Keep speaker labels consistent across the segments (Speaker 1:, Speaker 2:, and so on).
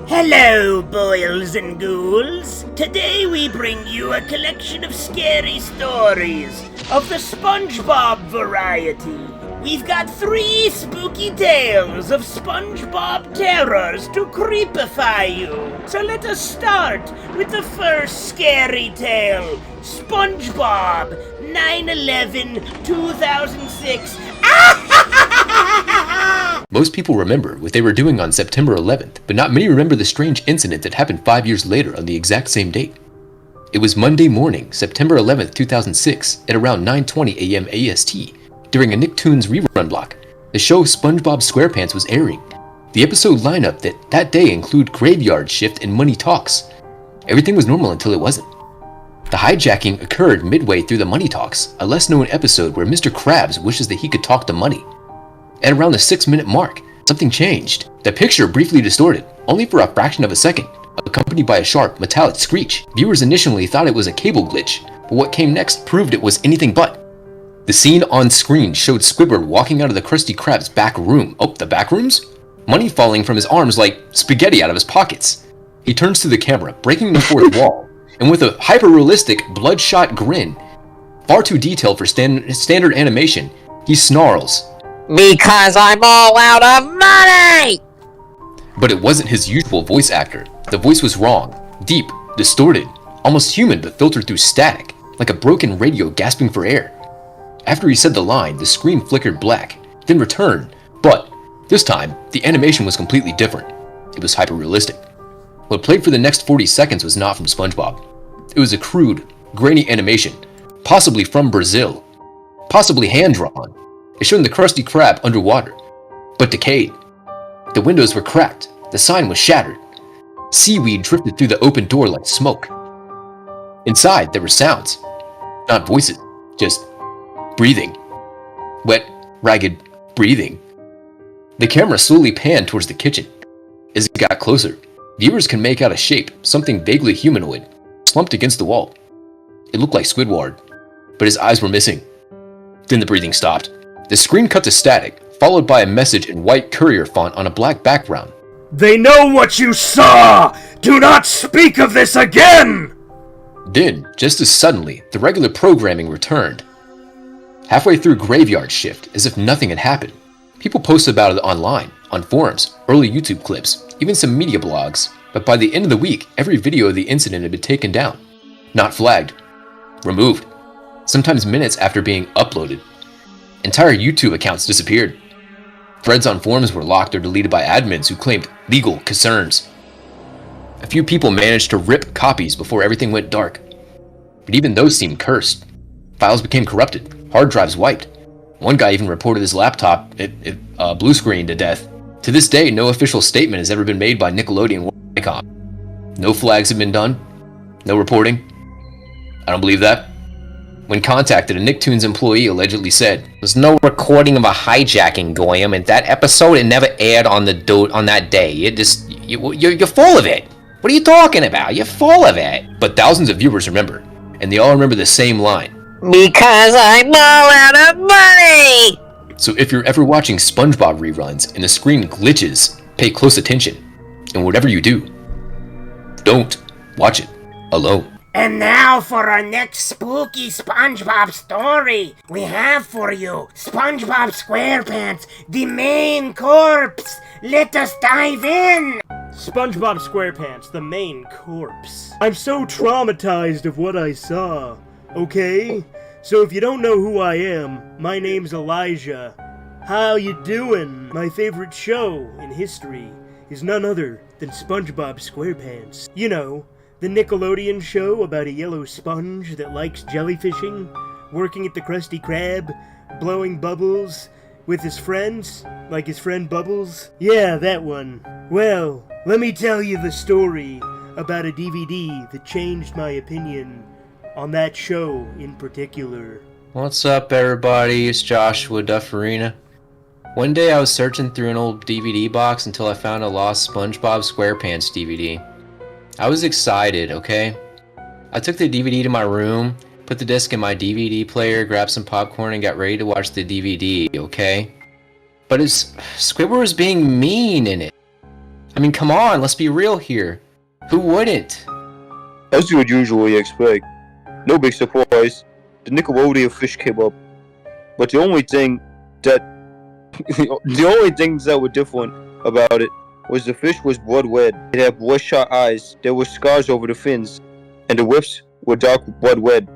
Speaker 1: Hello, boils and ghouls. Today we bring you a collection of scary stories of the SpongBob variety. We've got 3 spooky tales of SpongBob terrors to creepify you. So let us start with the first scary tale, SpongBob 9/11/2006.
Speaker 2: Most people remember what they were doing on September 11th, but not many remember the strange incident that happened 5 years later on the exact same date. It was Monday morning, September 11th, 2006, at around 9:20 a.m. AST, during a Nicktoons rerun block. The show SpongeBob SquarePants was airing. The episode lineup that day included Graveyard Shift and Money Talks. Everything was normal until it wasn't. The hijacking occurred midway through the Money Talks, a less-known episode where Mr. Krabs wishes that he could talk to money. At around the 6-minute mark, something changed. The picture briefly distorted, only for a fraction of a second, accompanied by a sharp, metallic screech. Viewers initially thought it was a cable glitch, but what came next proved it was anything but. The scene on screen showed Squidward walking out of the Krusty Krab's back room. Oh, the back rooms? Money falling from his arms like spaghetti out of his pockets. He turns to the camera, breaking the fourth wall, and with a hyper-realistic, bloodshot grin, far too detailed for standard animation, he snarls,
Speaker 3: "Because I'm all out of money!"
Speaker 2: But it wasn't his usual voice actor. The voice was wrong, deep, distorted, almost human but filtered through static, like a broken radio gasping for air. After he said the line, the screen flickered black, then returned, but this time, the animation was completely different. It was hyper-realistic. What played for the next 40 seconds was not from SpongeBob. It was a crude, grainy animation, possibly from Brazil, possibly hand-drawn. It showed the Krusty Krab underwater, but decayed. The windows were cracked, the sign was shattered. Seaweed drifted through the open door like smoke. Inside, there were sounds, not voices, just breathing. Wet, ragged breathing. The camera slowly panned towards the kitchen. As it got closer, viewers could make out a shape, something vaguely humanoid, slumped against the wall. It looked like Squidward, but his eyes were missing. Then the breathing stopped. The screen cut to static, followed by a message in white courier font on a black background.
Speaker 1: They know what you saw! Do not speak of this again!
Speaker 2: Then, just as suddenly, the regular programming returned. Halfway through Graveyard Shift, as if nothing had happened. People posted about it online, on forums, early YouTube clips, even some media blogs, but by the end of the week, every video of the incident had been taken down. Not flagged. Removed. Sometimes minutes after being uploaded. Entire YouTube accounts disappeared. Threads on forums were locked or deleted by admins who claimed legal concerns. A few people managed to rip copies before everything went dark. But even those seemed cursed. Files became corrupted, hard drives wiped. One guy even reported his laptop blue screened to death. To this day, no official statement has ever been made by Nickelodeon or Viacom. No flags have been done. No reporting. I don't believe that. When contacted, a Nicktoons employee allegedly said, "There's no recording of a hijacking, Goyam, and that episode, it never aired on that day. You're full of it. What are you talking about? You're full of it." But thousands of viewers remember, and they all remember the same line.
Speaker 3: "Because I'm all out of money!"
Speaker 2: So if you're ever watching SpongeBob reruns and the screen glitches, pay close attention. And whatever you do, don't watch it alone.
Speaker 1: And now for our next spooky SpongeBob story. We have for you SpongeBob SquarePants, the main corpse. Let us dive in. SpongeBob SquarePants, the main corpse. I'm so traumatized of what I saw, okay? So if you don't know who I am, my name's Elijah. How you doing? My favorite show in history is none other than SpongeBob SquarePants. You know, the Nickelodeon show about a yellow sponge that likes jellyfishing, working at the Krusty Krab, blowing bubbles with his friends, like his friend Bubbles. Yeah, that one. Well, let me tell you the story about a DVD that changed my opinion on that show in particular.
Speaker 2: What's up, everybody? It's Joshua Dufferina. One day I was searching through an old DVD box until I found a lost SpongeBob SquarePants DVD. I was excited, okay? I took the DVD to my room, put the disc in my DVD player, grabbed some popcorn, and got ready to watch the DVD, okay? But Squidward was being mean in it. I mean, come on, let's be real here. Who wouldn't?
Speaker 4: As you would usually expect. No big surprise. The Nickelodeon fish came up. But the only thing that were different about it was the fish was blood red. It had bloodshot eyes. There were scars over the fins, and the lips were dark blood red.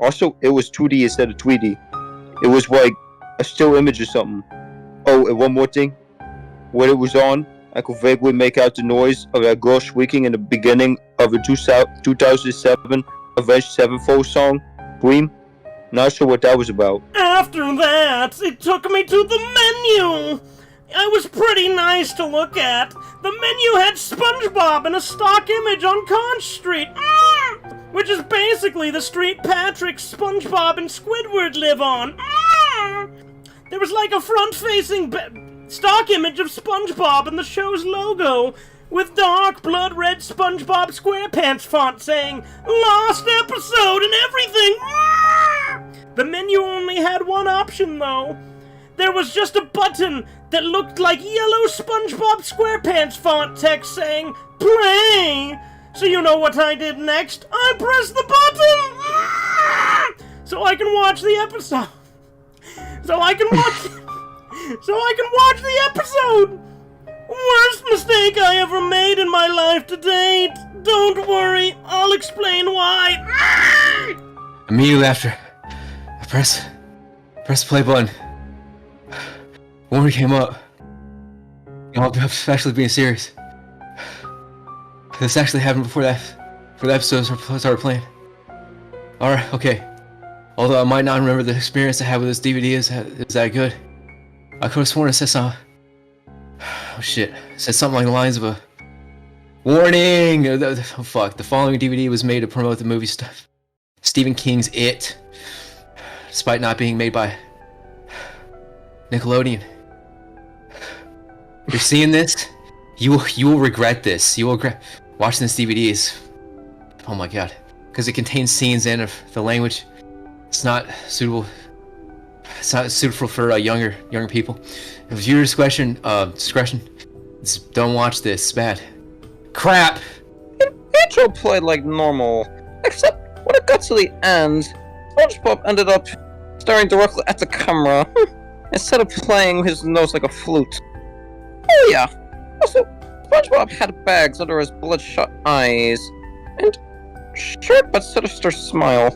Speaker 4: Also, it was 2D instead of 3D. It was like a still image or something. Oh, and one more thing. When it was on, I could vaguely make out the noise of that girl squeaking in the beginning of a 2007 Avenged Sevenfold song, Scream. Not sure what that was about.
Speaker 1: After that, it took me to the menu. It was pretty nice to look at. The menu had SpongeBob in a stock image on Conch Street, which is basically the street Patrick, SpongeBob, and Squidward live on. There was like a front-facing stock image of SpongeBob and the show's logo, with dark blood red SpongeBob SquarePants font saying, "Lost episode" and everything. The menu only had one option, though. There was just a button that looked like yellow SpongeBob SquarePants font text saying, "Play." So you know what I did next? I pressed the button! So I can watch the episode. So I can watch the episode! Worst mistake I ever made in my life to date. Don't worry, I'll explain why.
Speaker 2: Immediately after, I press the play button. Warner came up. I'm actually being serious. This actually happened before the episode started playing. Alright, okay. Although I might not remember the experience I had with this DVD is that good. I could have sworn it said something. Oh shit. It said something along the lines of a warning! Oh fuck. The following DVD was made to promote the movie stuff. Stephen King's It. Despite not being made by Nickelodeon. You're seeing this? You will regret this. You will regret watching this DVD. Oh my god. Because it contains scenes in the language. It's not suitable. It's not suitable for younger people. If viewer discretion, don't watch this. It's bad. Crap.
Speaker 4: Intro played like normal, except when it got to the end, SpongeBob ended up staring directly at the camera instead of playing his nose like a flute. Oh yeah. Also, SpongeBob had bags under his bloodshot eyes and short but sinister smile,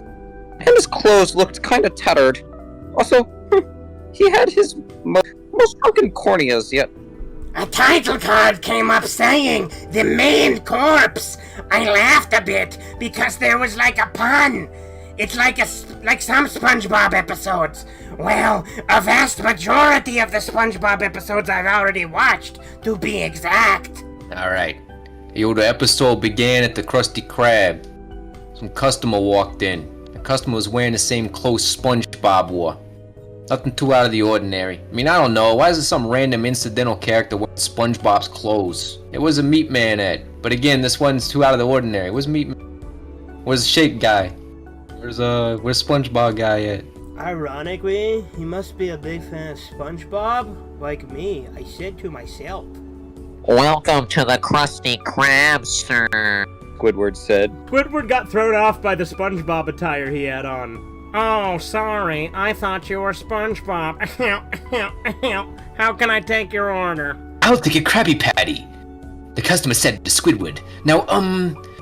Speaker 4: and his clothes looked kinda tattered. Also, he had his most broken corneas yet.
Speaker 1: A title card came up saying, "The main corpse." I laughed a bit because there was like a pun. It's like some SpongeBob episodes. Well, a vast majority of the SpongeBob episodes I've already watched, to be exact.
Speaker 2: Alright. The episode began at the Krusty Krab. Some customer walked in. The customer was wearing the same clothes SpongeBob wore. Nothing too out of the ordinary. I mean, I don't know. Why is it some random incidental character wearing SpongeBob's clothes? It was a Meat Man ad. But again, this one's too out of the ordinary. Where's Meat Man? Where's the Shake Guy? Where's SpongeBob guy at?
Speaker 1: Ironically, he must be a big fan of SpongeBob, like me, I said to myself.
Speaker 3: Welcome to the Krusty Krab, sir.
Speaker 4: Squidward said.
Speaker 1: Squidward got thrown off by the SpongeBob attire he had on. Oh, sorry, I thought you were SpongeBob. How can I take your order?
Speaker 2: I'll take a Krabby Patty. The customer said to Squidward. Now,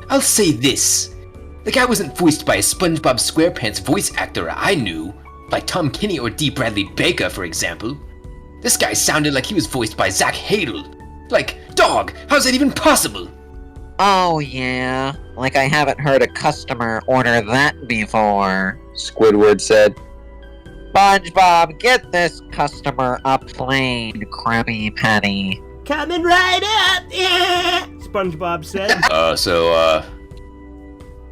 Speaker 2: I'll say this. The guy wasn't voiced by a SpongeBob SquarePants voice actor I knew, like Tom Kenny or D. Bradley Baker, for example. This guy sounded like he was voiced by Zach Hadel. Like, dog, how's that even possible?
Speaker 3: Oh yeah, like I haven't heard a customer order that before.
Speaker 4: Squidward said.
Speaker 3: SpongeBob, get this customer a plain Krabby Patty.
Speaker 1: Coming right up, yeah, SpongeBob said.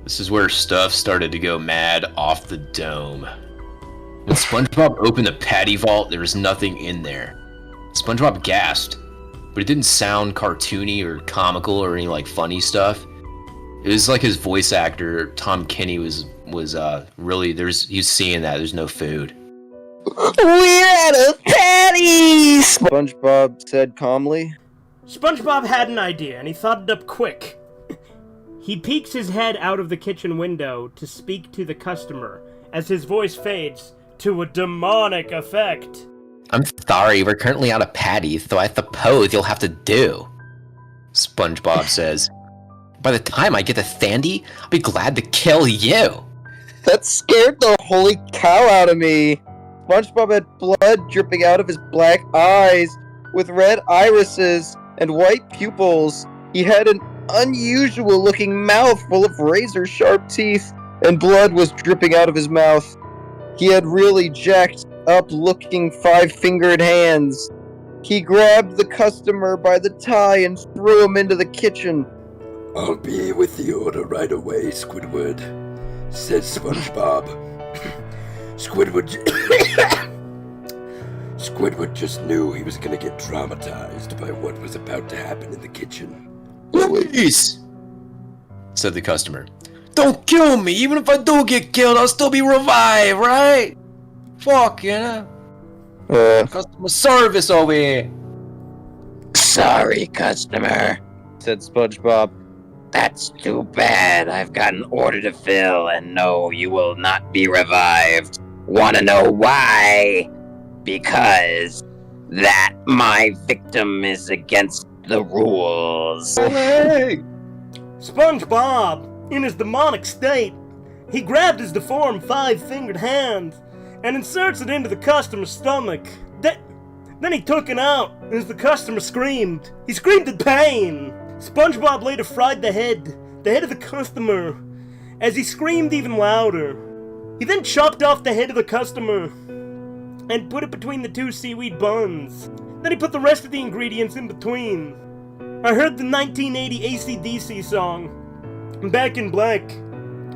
Speaker 2: This is where stuff started to go mad off the dome. When SpongeBob opened the patty vault, there was nothing in there. SpongeBob gasped, but it didn't sound cartoony or comical or any like funny stuff. It was like his voice actor, Tom Kenny, was really he was seeing that there's no food.
Speaker 3: We're out of patties!
Speaker 4: SpongeBob said calmly.
Speaker 5: SpongeBob had an idea, and he thought it up quick. He peeks his head out of the kitchen window to speak to the customer, as his voice fades to a demonic effect.
Speaker 2: I'm sorry, we're currently out of patties, so I suppose you'll have to do, SpongeBob says. By the time I get to Sandy, I'll be glad to kill you.
Speaker 4: That scared the holy cow out of me. SpongeBob had blood dripping out of his black eyes, with red irises and white pupils. He had an unusual looking mouth full of razor sharp teeth, and blood was dripping out of his mouth. He had really jacked up looking 5-fingered hands. He grabbed the customer by the tie and threw him into the kitchen.
Speaker 6: I'll be with the order right away, Squidward, said SpongeBob. Squidward just knew he was gonna get traumatized by what was about to happen in the kitchen.
Speaker 2: Please, said the customer. Don't kill me. Even if I do get killed, I'll still be revived, right? Fuck, you know? Customer service over here.
Speaker 7: Sorry, customer,
Speaker 4: Said SpongeBob.
Speaker 7: that's too bad. I've got an order to fill, and no, you will not be revived. Wanna know why? Because that my victim is against the rules.
Speaker 2: Hey!
Speaker 5: SpongeBob, in his demonic state, he grabbed his deformed 5-fingered hand and inserts it into the customer's stomach. Then he took it out as the customer screamed. He screamed in pain. SpongeBob later fried the head of the customer, as he screamed even louder. He then chopped off the head of the customer and put it between the 2 seaweed buns. Then he put the rest of the ingredients in between. I heard the 1980 AC/DC song, Back in Black.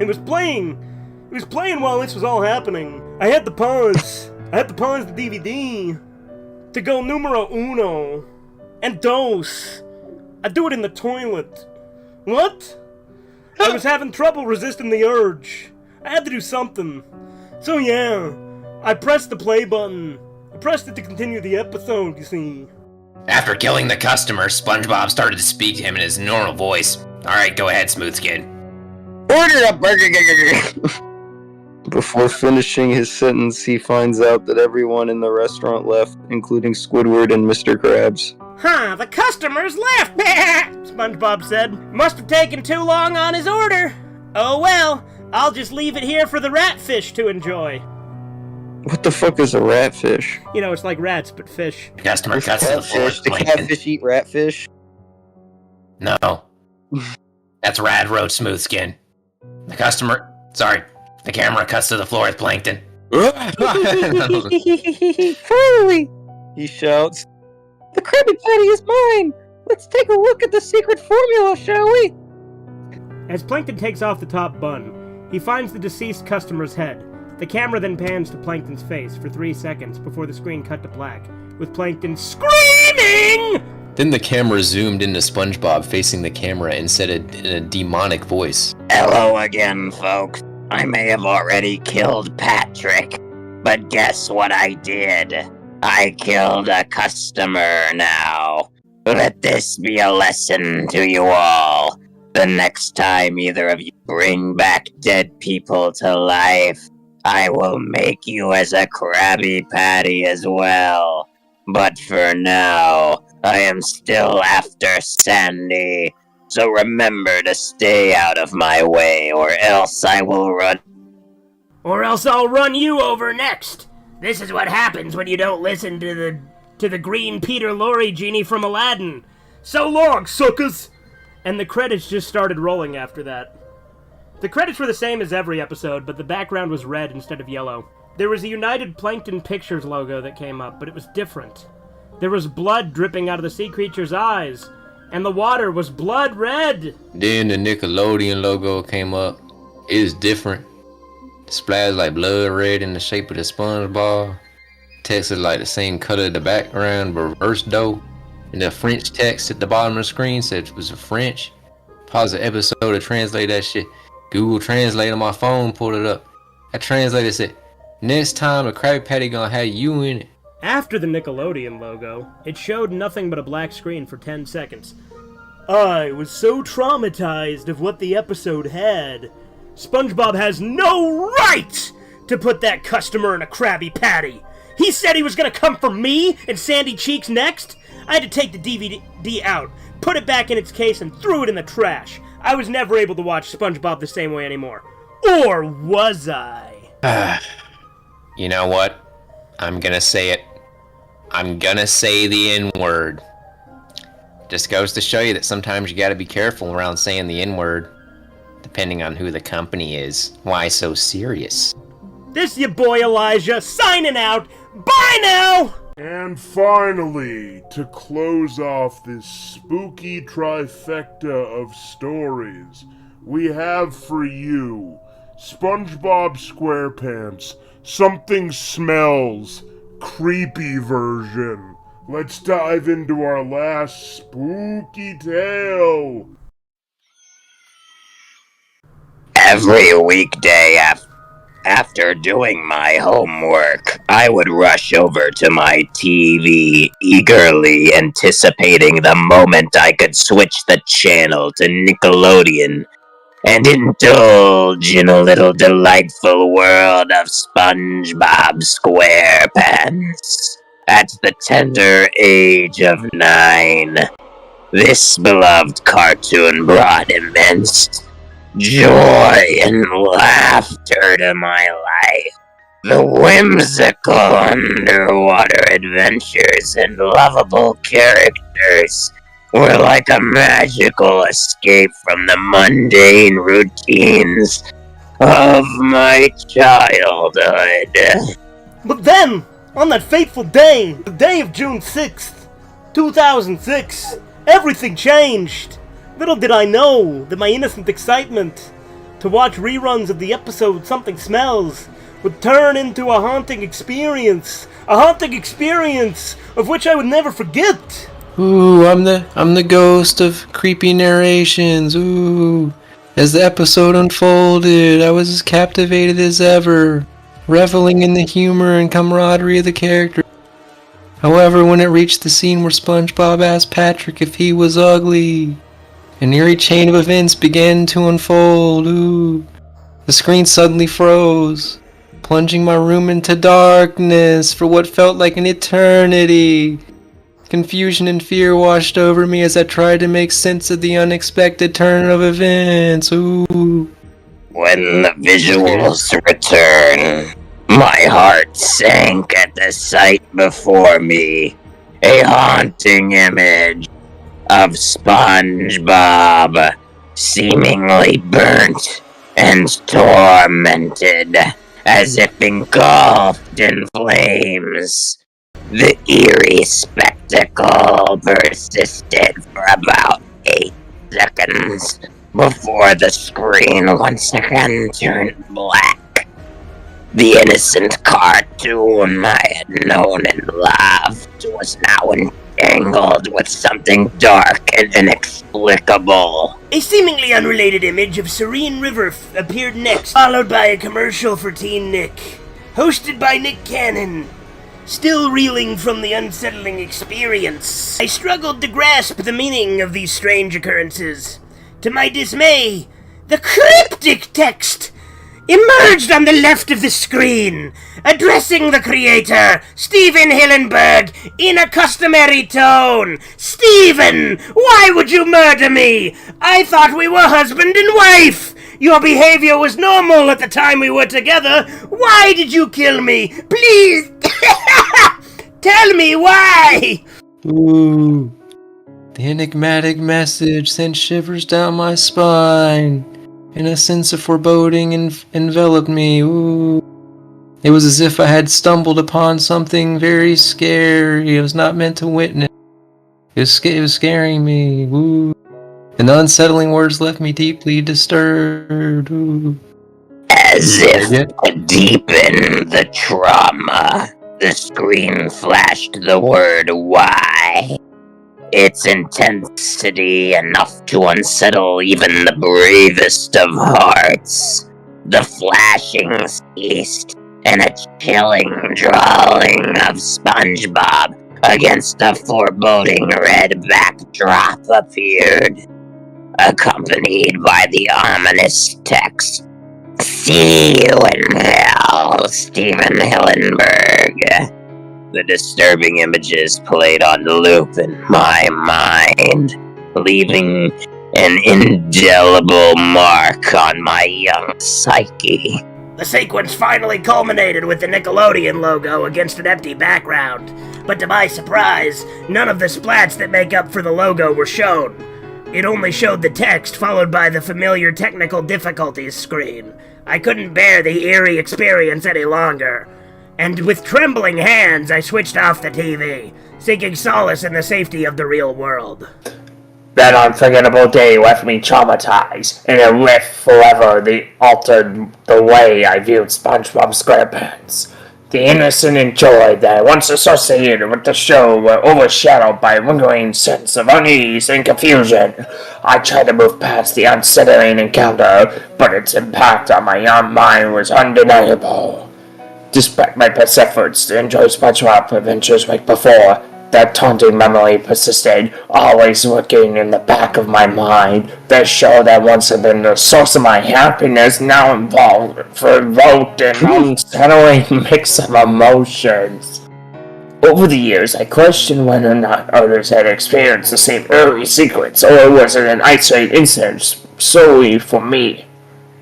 Speaker 5: It was playing while this was all happening. I had to pause the DVD to go numero uno and dos. I do it in the toilet. What? I was having trouble resisting the urge. I had to do something. So yeah, I pressed the play button. I pressed it to continue the episode, you see.
Speaker 7: After killing the customer, SpongeBob started to speak to him in his normal voice. Alright, go ahead, Smoothskin.
Speaker 4: Order a burger! Before finishing his sentence, he finds out that everyone in the restaurant left, including Squidward and Mr. Krabs.
Speaker 5: Huh, the customer's left, SpongeBob said. Must have taken too long on his order. Oh well, I'll just leave it here for the ratfish to enjoy.
Speaker 4: What the fuck is a ratfish?
Speaker 5: You know, it's like rats, but fish.
Speaker 7: The customer cuts to the floor.
Speaker 4: Catfish? The catfish eat ratfish?
Speaker 7: No. That's Rad Roach Smoothskin. The camera cuts to the floor with Plankton.
Speaker 4: Finally! He shouts. The Krabby Patty is mine! Let's take a look at the secret formula, shall we?
Speaker 5: As Plankton takes off the top bun, he finds the deceased customer's head. The camera then pans to Plankton's face for 3 seconds before the screen cut to black, with Plankton screaming!
Speaker 2: Then the camera zoomed into SpongeBob facing the camera and said it in a demonic voice.
Speaker 7: Hello again, folks. I may have already killed Patrick, but guess what I did? I killed a customer now. Let this be a lesson to you all. The next time either of you bring back dead people to life, I will make you as a Krabby Patty as well. But for now, I am still after Sandy. So remember to stay out of my way, or else I will run.
Speaker 1: Or else I'll run you over next. This is what happens when you don't listen to the green Peter Lorre genie from Aladdin.
Speaker 5: So long, suckers! And the credits just started rolling after that. The credits were the same as every episode, but the background was red instead of yellow. There was a United Plankton Pictures logo that came up, but it was different. There was blood dripping out of the sea creature's eyes, and the water was blood red.
Speaker 2: Then the Nickelodeon logo came up. It is different. The splash like blood red in the shape of the SpongeBob. Text is like the same color of the background, but reversed though. And the French text at the bottom of the screen said it was a French. Pause the episode to translate that shit. Google Translate on my phone pulled it up. That translator said, next time a Krabby Patty gonna have you in it.
Speaker 5: After the Nickelodeon logo, it showed nothing but a black screen for 10 seconds. I was so traumatized of what the episode had. SpongeBob has no right to put that customer in a Krabby Patty. He said he was gonna come for me and Sandy Cheeks next. I had to take the DVD out, put it back in its case, and threw it in the trash. I was never able to watch SpongeBob the same way anymore. Or was I?
Speaker 2: You know what? I'm gonna say it. I'm gonna say the N-word. Just goes to show you that sometimes you gotta be careful around saying the N-word, depending on who the company is. Why so serious?
Speaker 5: This your boy Elijah, signing out. Bye now!
Speaker 8: And finally, to close off this spooky trifecta of stories, we have for you SpongeBob SquarePants, Something Smells, Creepy version. Let's dive into our last spooky tale.
Speaker 7: Every weekday after doing my homework, I would rush over to my TV, eagerly anticipating the moment I could switch the channel to Nickelodeon and indulge in a little delightful world of SpongeBob SquarePants. At the tender age of 9, this beloved cartoon brought immense joy and laughter to my life. The whimsical underwater adventures and lovable characters were like a magical escape from the mundane routines of my childhood.
Speaker 5: But then, on that fateful day, the day of June 6th, 2006, everything changed. Little did I know that my innocent excitement to watch reruns of the episode Something Smells would turn into a haunting experience of which I would never forget.
Speaker 2: Ooh, I'm the ghost of creepy narrations. Ooh. As the episode unfolded, I was as captivated as ever, reveling in the humor and camaraderie of the characters. However, when it reached the scene where SpongeBob asked Patrick if he was ugly, an eerie chain of events began to unfold. Ooh. The screen suddenly froze, plunging my room into darkness for what felt like an eternity. Confusion and fear washed over me as I tried to make sense of the unexpected turn of events. Ooh.
Speaker 7: When the visuals returned, my heart sank at the sight before me. A haunting image of SpongeBob, seemingly burnt and tormented, as if engulfed in flames. The eerie spectacle persisted for about 8 seconds before the screen once again turned black. The innocent cartoon I had known and loved was now entangled with something dark and inexplicable.
Speaker 1: A seemingly unrelated image of Serene River appeared next, followed by a commercial for Teen Nick, hosted by Nick Cannon. Still reeling from the unsettling experience, I struggled to grasp the meaning of these strange occurrences. To my dismay, the cryptic text emerged on the left of the screen, addressing the creator, Stephen Hillenberg, in a customary tone. Stephen, why would you murder me? I thought we were husband and wife. Your behavior was normal at the time we were together. Why did you kill me? Please, tell me why.
Speaker 2: Ooh. The enigmatic message sent shivers down my spine, and a sense of foreboding enveloped me. Ooh. It was as if I had stumbled upon something very scary I was not meant to witness. It was scaring me. Ooh. And the unsettling words left me deeply disturbed. Ooh.
Speaker 7: As if to deepen the trauma, the screen flashed the word "why." Its intensity enough to unsettle even the bravest of hearts. The flashing ceased, and a chilling drawling of SpongeBob against a foreboding red backdrop appeared, accompanied by the ominous text, "See you in hell, Steven Hillenberg." The disturbing images played on loop in my mind, leaving an indelible mark on my young psyche.
Speaker 1: The sequence finally culminated with the Nickelodeon logo against an empty background, but to my surprise, none of the splats that make up for the logo were shown. It only showed the text, followed by the familiar technical difficulties screen. I couldn't bear the eerie experience any longer, and with trembling hands I switched off the TV, seeking solace in the safety of the real world.
Speaker 9: That unforgettable day left me traumatized, and it left forever altered the way I viewed SpongeBob SquarePants. The innocence and joy that I once associated with the show were overshadowed by a lingering sense of unease and confusion. I tried to move past the unsettling encounter, but its impact on my young mind was undeniable. Despite my best efforts to enjoy SpongeBob adventures like before, that taunting memory persisted, always lurking in the back of my mind. The show that once had been the source of my happiness now provoked an unsettling mix of emotions. Over the years, I questioned whether or not others had experienced the same early sequence, or was it an isolated incident solely for me.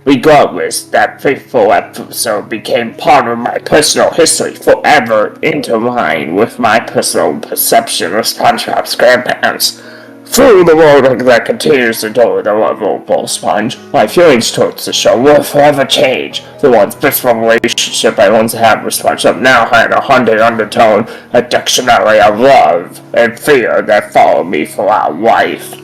Speaker 9: Regardless, that fateful episode became part of my personal history, forever intertwined with my personal perception of SpongeBob SquarePants. Through the world that continues to adore the lovable Sponge, my feelings towards the show will forever change. The once blissful relationship I once had with SpongeBob now had a haunted undertone, a dictionary of love and fear that followed me throughout life.